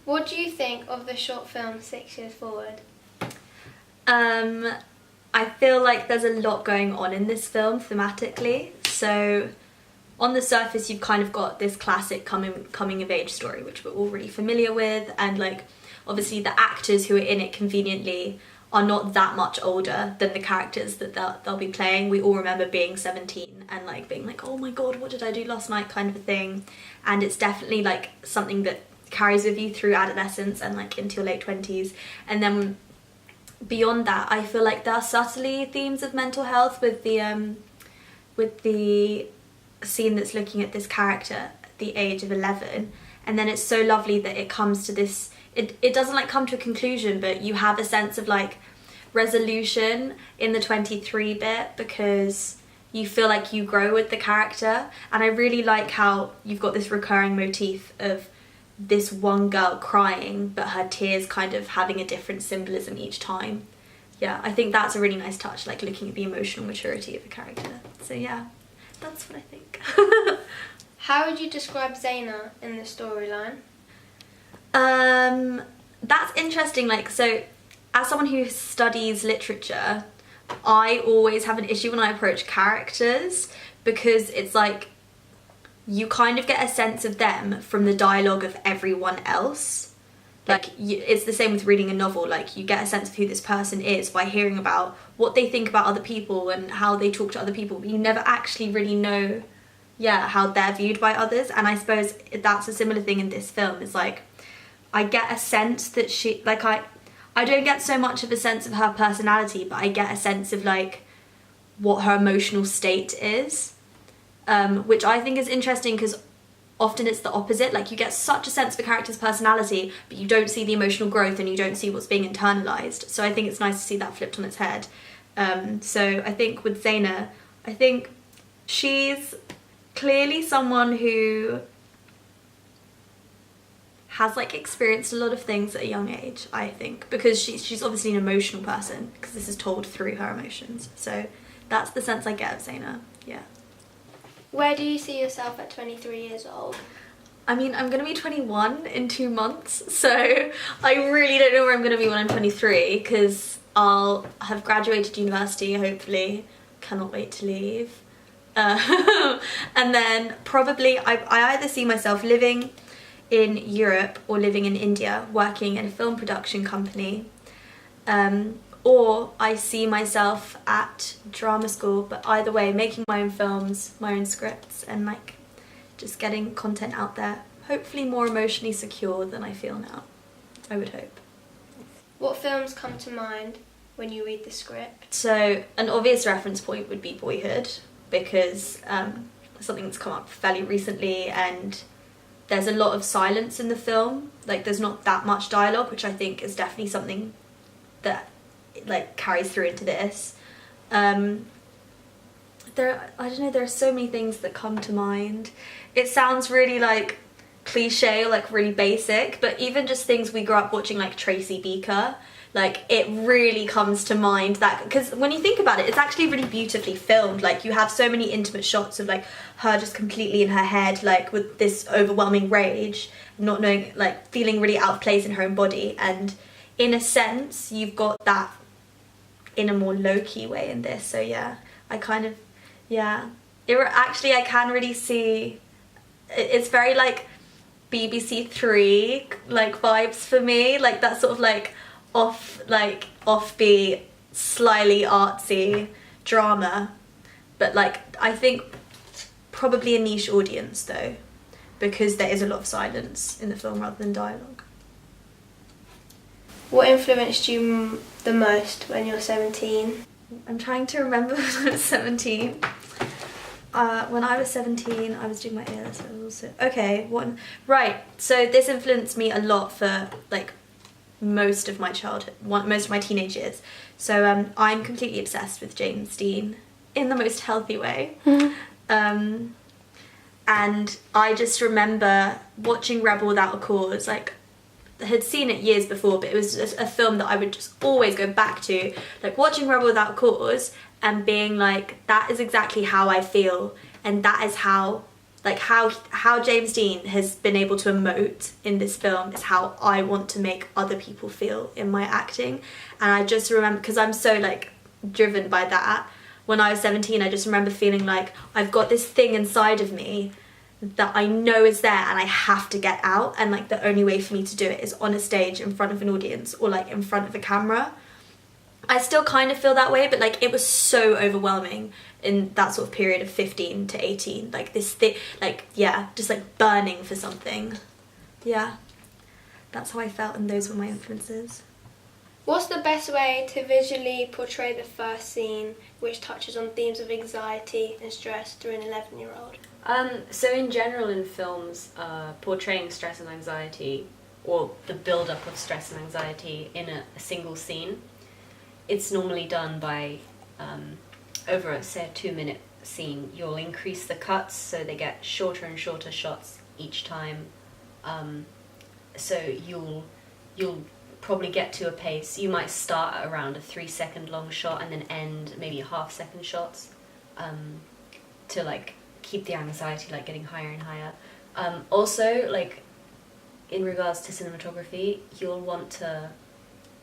What do you think of the short film 6 Years Forward? I feel like there's a lot going on in this film thematically. So on the surface, you've kind of got this classic coming of age story, which we're all really familiar with, and like obviously the actors who are in it conveniently are not that much older than the characters that they'll be playing. We all remember being 17 and like being like, oh my god, what did I do last night, kind of a thing. And it's definitely like something that carries with you through adolescence and like into your late 20s. And then beyond that, I feel like there are subtly themes of mental health with the scene that's looking at this character at the age of 11. And then it's so lovely that it comes to this, it doesn't like come to a conclusion, but you have a sense of like resolution in the 23 bit, because you feel like you grow with the character. And I really like how you've got this recurring motif of this one girl crying, but her tears kind of having a different symbolism each time. Yeah, I think that's a really nice touch, like looking at the emotional maturity of a character. So yeah, that's what I think. How would you describe Zaina in the storyline? That's interesting. Like, so as someone who studies literature, I always have an issue when I approach characters, because it's like you kind of get a sense of them from the dialogue of everyone else. Like, it's the same with reading a novel. Like, you get a sense of who this person is by hearing about what they think about other people and how they talk to other people, but you never actually really know, yeah, how they're viewed by others. And I suppose that's a similar thing in this film. It's like, I get a sense that she, like, I don't get so much of a sense of her personality, but I get a sense of, like, what her emotional state is, which I think is interesting, because often it's the opposite. Like, you get such a sense of a character's personality, but you don't see the emotional growth and you don't see what's being internalized. So I think it's nice to see that flipped on its head. So I think with Zaina, I think she's clearly someone who has like experienced a lot of things at a young age, I think, because she's obviously an emotional person, because this is told through her emotions. So that's the sense I get of Zaina, yeah. Where do you see yourself at 23 years old? I mean, I'm going to be 21 in 2 months, so I really don't know where I'm going to be when I'm 23, because I'll have graduated university, hopefully. Cannot wait to leave. And then probably I either see myself living in Europe or living in India, working in a film production company, or I see myself at drama school, but either way, making my own films, my own scripts, and like just getting content out there, hopefully more emotionally secure than I feel now, I would hope. What films come to mind when you read the script? So an obvious reference point would be Boyhood, because something that's come up fairly recently, and there's a lot of silence in the film. Like, there's not that much dialogue, which I think is definitely something that like carries through into this. I don't know, there are so many things that come to mind. It sounds really like cliche, like really basic, but even just things we grew up watching, like Tracy Beaker, like it really comes to mind, that because when you think about it, it's actually really beautifully filmed. Like, you have so many intimate shots of like her just completely in her head, like with this overwhelming rage, not knowing, like feeling really out of place in her own body. And in a sense, you've got that in a more low-key way in this. So yeah, I kind of, yeah, actually I can really see, it's very like BBC Three like vibes for me, like that sort of like offbeat, slyly artsy drama, but like I think probably a niche audience though, because there is a lot of silence in the film rather than dialogue. What influenced you the most when you're 17? I'm trying to remember when I was 17. When I was 17, I was doing my A-levels also. Okay, right, so this influenced me a lot for like most of my childhood, most of my teenage years. So I'm completely obsessed with James Dean in the most healthy way. And I just remember watching Rebel Without a Cause, like had seen it years before, but it was just a film that I would just always go back to, like watching Rebel Without a Cause and being like, that is exactly how I feel, and that is like how James Dean has been able to emote in this film is how I want to make other people feel in my acting. And I just remember, because I'm so like driven by that, when I was 17 I just remember feeling like I've got this thing inside of me that I know is there and I have to get out, and like the only way for me to do it is on a stage in front of an audience or like in front of a camera. I still kind of feel that way, but like it was so overwhelming in that sort of period of 15 to 18, like this thing, like yeah, just like burning for something. Yeah, that's how I felt, and those were my influences. What's the best way to visually portray the first scene which touches on themes of anxiety and stress through an 11-year-old? So in general in films, portraying stress and anxiety, or the build-up of stress and anxiety in a single scene, it's normally done by, over a, say, a 2-minute scene, you'll increase the cuts so they get shorter and shorter shots each time. So you'll probably get to a pace, you might start at around a 3-second long shot and then end maybe a half-second shots, to like keep the anxiety like getting higher and higher. Also, like in regards to cinematography, you'll want to,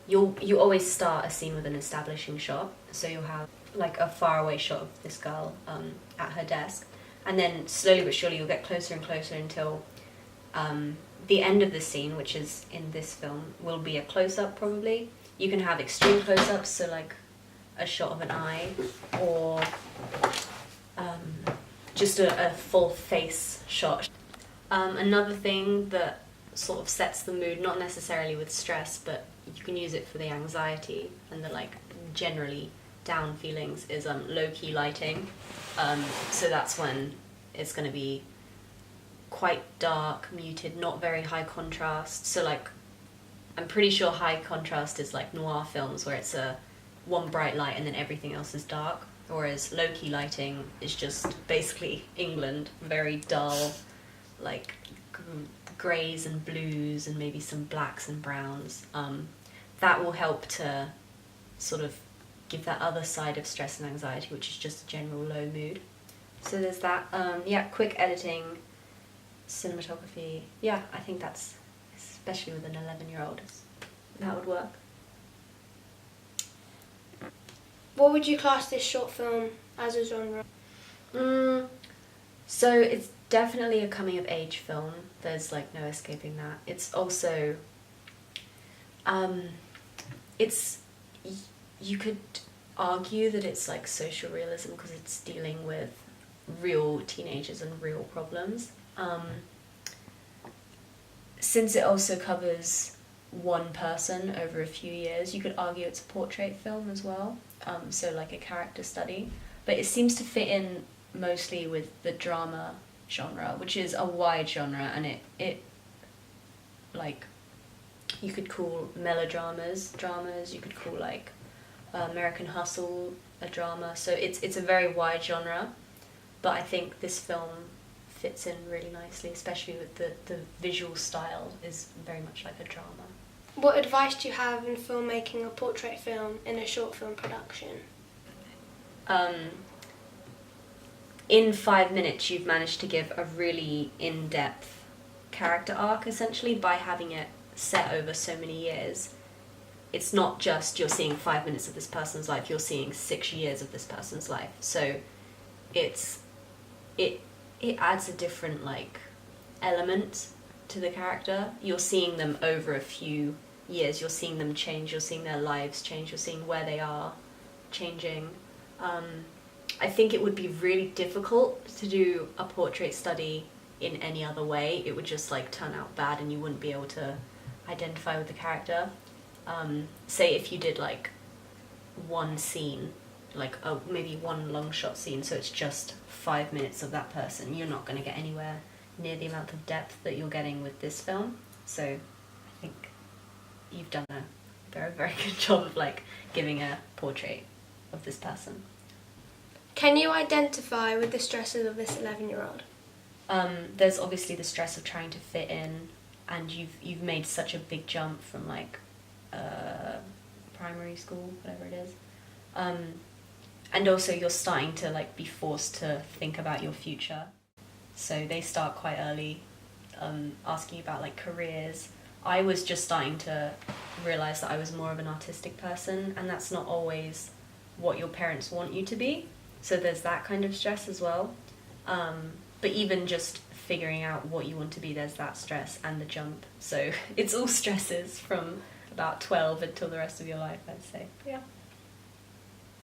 you always start a scene with an establishing shot, so you'll have like a faraway shot of this girl at her desk, and then slowly but surely you'll get closer and closer until the end of the scene, which is in this film, will be a close-up probably. You can have extreme close-ups, so like a shot of an eye, or just a full face shot. Another thing that sort of sets the mood, not necessarily with stress, but you can use it for the anxiety and the like generally down feelings, is low-key lighting. So that's when it's going to be quite dark, muted, not very high contrast. So like, I'm pretty sure high contrast is like noir films where it's a one bright light and then everything else is dark, whereas low-key lighting is just basically England, very dull, like greys and blues and maybe some blacks and browns. That will help to sort of give that other side of stress and anxiety, which is just a general low mood. So there's that. Yeah, quick editing, cinematography. Yeah, I think that's, especially with an 11-year-old, that would work. What would you class this short film as a genre? So it's definitely a coming-of-age film. There's like no escaping that. It's also, you could argue that it's like social realism because it's dealing with real teenagers and real problems. Since it also covers one person over a few years, you could argue it's a portrait film as well, so like a character study. But it seems to fit in mostly with the drama genre, which is a wide genre, and it like, you could call melodramas dramas, you could call like American Hustle a drama, so it's a very wide genre, but I think this film fits in really nicely, especially with the visual style is very much like a drama. What advice do you have in filmmaking a portrait film in a short film production? In 5 minutes you've managed to give a really in-depth character arc, essentially, by having it set over so many years. It's not just you're seeing 5 minutes of this person's life, you're seeing 6 years of this person's life. So it adds a different like element to the character. You're seeing them over a few years, you're seeing them change, you're seeing their lives change, you're seeing where they are changing. I think it would be really difficult to do a portrait study in any other way. It would just like turn out bad and you wouldn't be able to identify with the character. Say if you did like one scene, like maybe one long shot scene, so it's just 5 minutes of that person, you're not going to get anywhere near the amount of depth that you're getting with this film. So I think you've done a very, very good job of like giving a portrait of this person. Can you identify with the stresses of this 11-year-old? There's obviously the stress of trying to fit in, and you've made such a big jump from like primary school, whatever it is, and also you're starting to like be forced to think about your future. So they start quite early, asking about like careers. I was just starting to realise that I was more of an artistic person, and that's not always what your parents want you to be. So there's that kind of stress as well. But even just figuring out what you want to be, there's that stress and the jump. So it's all stresses from about 12 until the rest of your life, I'd say. Yeah.